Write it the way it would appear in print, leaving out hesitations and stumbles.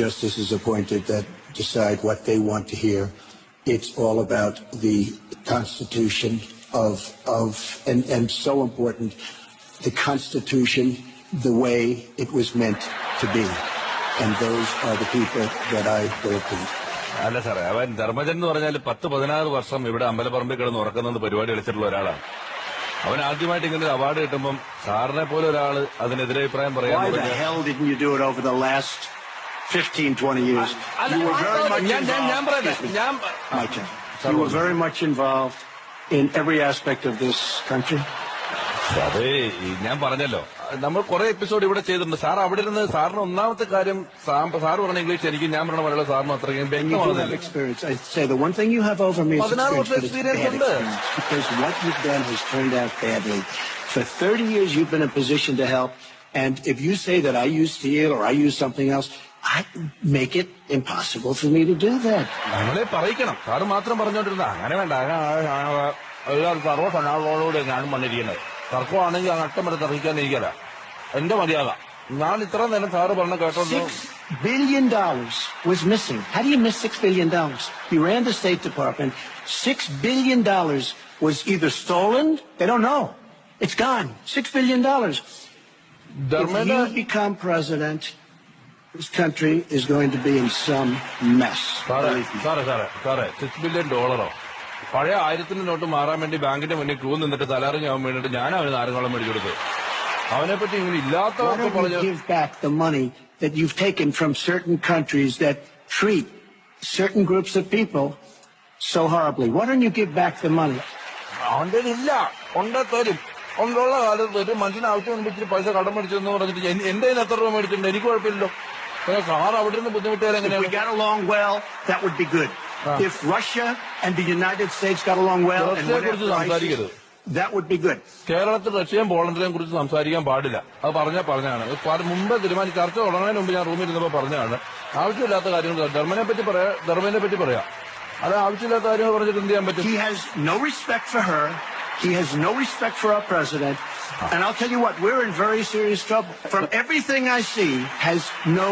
justices appointed that decide what they want to hear. It's all about the Constitution and so important, the Constitution, the way it was meant to be. And those are the people that I will be. അല്ല സാറേ, അവൻ ധർമ്മജൻ എന്ന് പറഞ്ഞാൽ 10-16 വർഷം ഇവിടെ അമ്പലപ്പറമ്പിൽ കിടന്ന് ഉറക്കുന്നത് പരിപാടി കളിച്ചിട്ടുള്ള ഒരാളാണ്. അവൻ ആദ്യമായിട്ട് ഇങ്ങനെ ഒരു അവാർഡ് കിട്ടുമ്പം സാറിനെ പോലെ ഒരാള് അതിനെതിരെ അഭിപ്രായം പറയാൻ Why the hell didn't you do it over the last 15-20 years? You were very much involved. You were very much involved in every aspect of this country. അതെ, ഞാൻ പറഞ്ഞല്ലോ, നമ്മൾ കുറെ എപ്പിസോഡ് ഇവിടെ ചെയ്തിട്ടുണ്ട്. സാർ അവിടെ ഇരുന്ന് സാറിന് ഒന്നാമത്തെ കാര്യം സാറ് പറഞ്ഞ ഇംഗ്ലീഷ് എനിക്ക്, ഞാൻ പറഞ്ഞ മലയാളം സാറിന് അത്രയും വ്യക്തമാകുന്നില്ല. 16 വർഷം എക്സ്പീരിയൻസ് ഉണ്ട്. Because what you've done has turned out badly. For 30 years you've been in a position to help, and if you say that I use steel or I use something else, I make it impossible for me to do that. നമ്മളെ പറയിക്കണം. Sir മാത്രം പറഞ്ഞോണ്ടിരുന്ന അങ്ങനെ വേണ്ട. സർവ്വസന്നാളോടുകൂടെ ഞാനും വന്നിരിക്കുന്നത്. തർക്കമാണെങ്കിൽ അട്ടം വരെ തർക്കിക്കാനിരിക്കല. എന്റെ മര്യാദ. ഞാൻ ഇത്ര നേരം സാറ് പറഞ്ഞ കേട്ടോണ്ട് $6 billion was missing. How do you miss $6 billion? You ran the State Department. $6 billion was either stolen, they don't know. It's gone. $6 billion. If you become president, this country is going to be in some mess. സാറേ, $6 billion. പഴയ 1000 not മാറാൻ വേണ്ടി ബാങ്കിന്റെ മുന്നിൽ Q നിന്നിട്ട് തലറിഞ്ഞ് ആവാൻ വേണ്ടിട്ട് ഞാൻ അവന് നാരങ്ങളും മേടിച്ചെടുത്തു. അവനെ പറ്റി ഇങ്ങനെ ഇല്ലാത്തവർക്ക് പറഞ്ഞു. Give back the money that you've taken from certain countries that treat certain groups of people so horribly. Why don't you give back the money? അവന്റെ ഇല്ല, കൊണ്ടേ തരും. കൊണ്ടുള്ള കാലത്ത് ഒരു മനുഷ്യന് ആവശ്യം ഇച്ചിരി പൈസ കടം മേടിച്ചെന്ന് പറഞ്ഞിട്ട് എന്റെ കയ്യിൽ എത്ര രൂപ മേടിച്ചിട്ടുണ്ട്? എനിക്ക് കുഴപ്പമില്ലല്ലോ. സാർ അവിടെ നിന്ന് ബുദ്ധിമുട്ടിയാൽ എങ്ങനെയാണ്? If we got along well, that would be good. If Russia and the United States got along well, that would be good. കേരളത്തിൽ റഷ്യയും പോളണ്ടിനെയും കുറിച്ച് സംസാരിക്കാൻ പാടില്ല. അത് പറഞ്ഞാണ്. മുമ്പ് തീരുമാനിച്ച ചർച്ച തുടങ്ങുന്നതിന് മുമ്പ് ഞാൻ റൂമിൽ ഇരുന്നപ്പോൾ പറഞ്ഞാണ്. ആവശ്യമില്ലാത്ത കാര്യങ്ങൾ ധർമ്മനെ പറ്റി പറയാം. അത് ആവശ്യമില്ലാത്ത കാര്യങ്ങൾ പറഞ്ഞിട്ട് എന്ത് ചെയ്യാൻ പറ്റും? He has no respect for her. He has no respect for our president. And I'll tell you what, we're in very serious trouble. From everything I see, has no